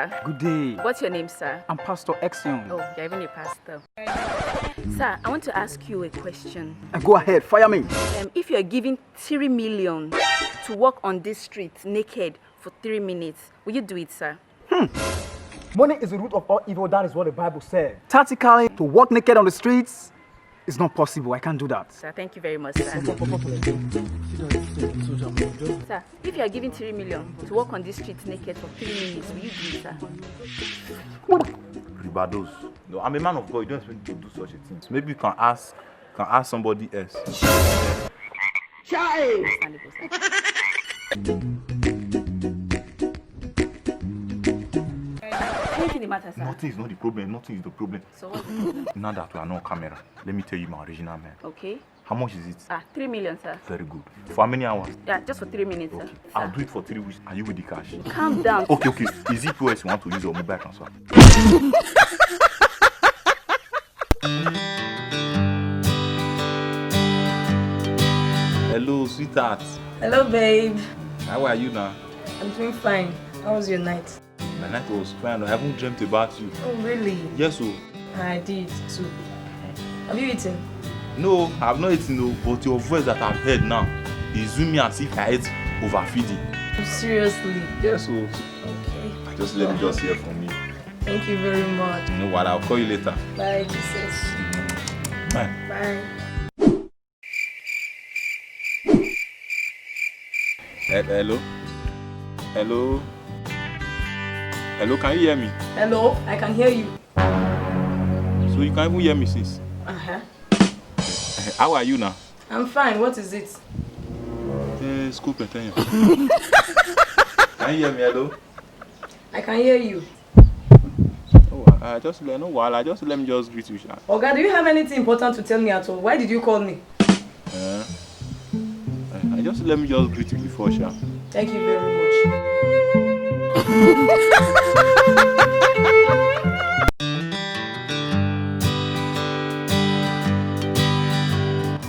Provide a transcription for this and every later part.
sir. Good day. What's your name, sir? I'm Pastor Exion. Oh, you're even a pastor. Sir, I want to ask you a question. Go ahead, fire me. If you're giving 3 million to walk on this street naked for 3 minutes, will you do it, sir? Money is the root of all evil. That is what the Bible said. Tactically, to walk naked on the streets is not possible. I can't do that. Sir, thank you very much, sir. Sir, if you are giving 3 million to walk on this street naked for 3 minutes, will you do it, sir? Ribados. No, I'm a man of God. You don't expect me to do such a thing. So maybe you can ask somebody else. Understandable, sir. Anything the matter, sir? Nothing is not the problem. Nothing is the problem. So what's the problem? Now that we are on camera, let me tell you my original man. Okay. How much is it? 3 million, sir. Very good. For how many hours? Yeah, just for 3 minutes, Okay. sir. I'll do it for 3 weeks. Are you with the cash? Calm down. Okay. Is it POS you want to use or mobile transfer? Hello, sweetheart. Hello, babe. How are you now? I'm doing fine. How was your night? My night was fine. I haven't dreamt about you. Oh, really? Yes, oh. I did too. Have you eaten? No, I've not eaten, no. But your voice that I've heard now is doing me as if I ate overfeeding. Seriously? Yes, oh. Okay. Just let me just hear from you. Thank you very much. You know what? I'll call you later. Bye, kisses. Bye. Bye. Hello? Hello? Hello, can you hear me? Hello, I can hear you. So you can even hear me, sis? Uh-huh. How are you now? I'm fine. What is it? School Can you hear me? Hello? I can hear you. Oh, just let me just greet you, Sha. Oga, do you have anything important to tell me at all? Why did you call me? Just let me just greet you before, Sha. Thank you very much.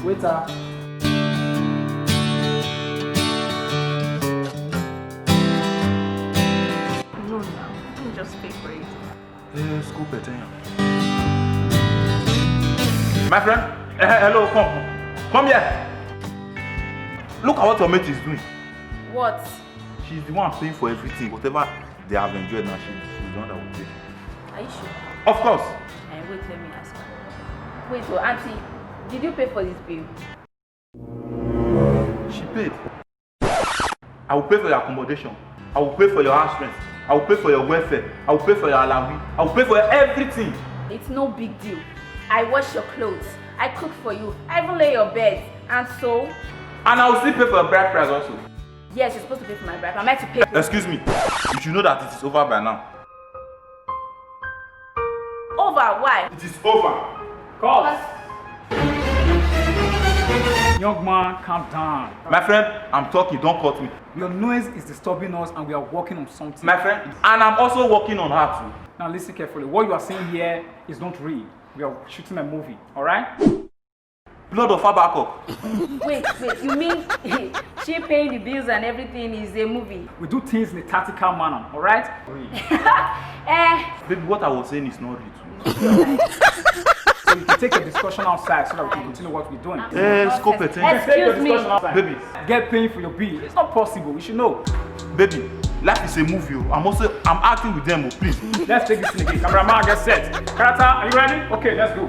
Waiter. No, let me just pay for it. School My friend, hello, come here. Look at what your mate is doing. What? She's the one paying for everything. Whatever they have enjoyed now, she's the one that will pay. Are you sure? Of course. Wait, let me ask her. Wait, so auntie, did you pay for this bill? She paid. I will pay for your accommodation. I will pay for your house rent. I will pay for your welfare. I will pay for your alawi. I will pay for everything. It's no big deal. I wash your clothes. I cook for you. I even lay your bed. And so? And I will still pay for your bride price also. Yes, you're supposed to pay for my bride. I'm meant to pay for Excuse me. You should know that it is over by now. Over? Why? It is over. Call. Young man, calm down. My friend, I'm talking. Don't cut me. Your noise is disturbing us and we are working on something. My friend, and I'm also working on her too. Now listen carefully. What you are saying here is not real. We are shooting a movie, alright? Blood of Habakkuk. Wait, you mean she paying the bills and everything is a movie? We do things in a tactical manner, alright? Baby, what I was saying is not real too. So you can take a discussion outside so that we can continue what we're doing. Scope it. Excuse me. Baby, Get paying for your bill. It's not possible. We should know. baby, life is a movie. I'm acting with them, please. Let's take this thing again. Cameraman, get set. Karata, are you ready? Okay, let's go.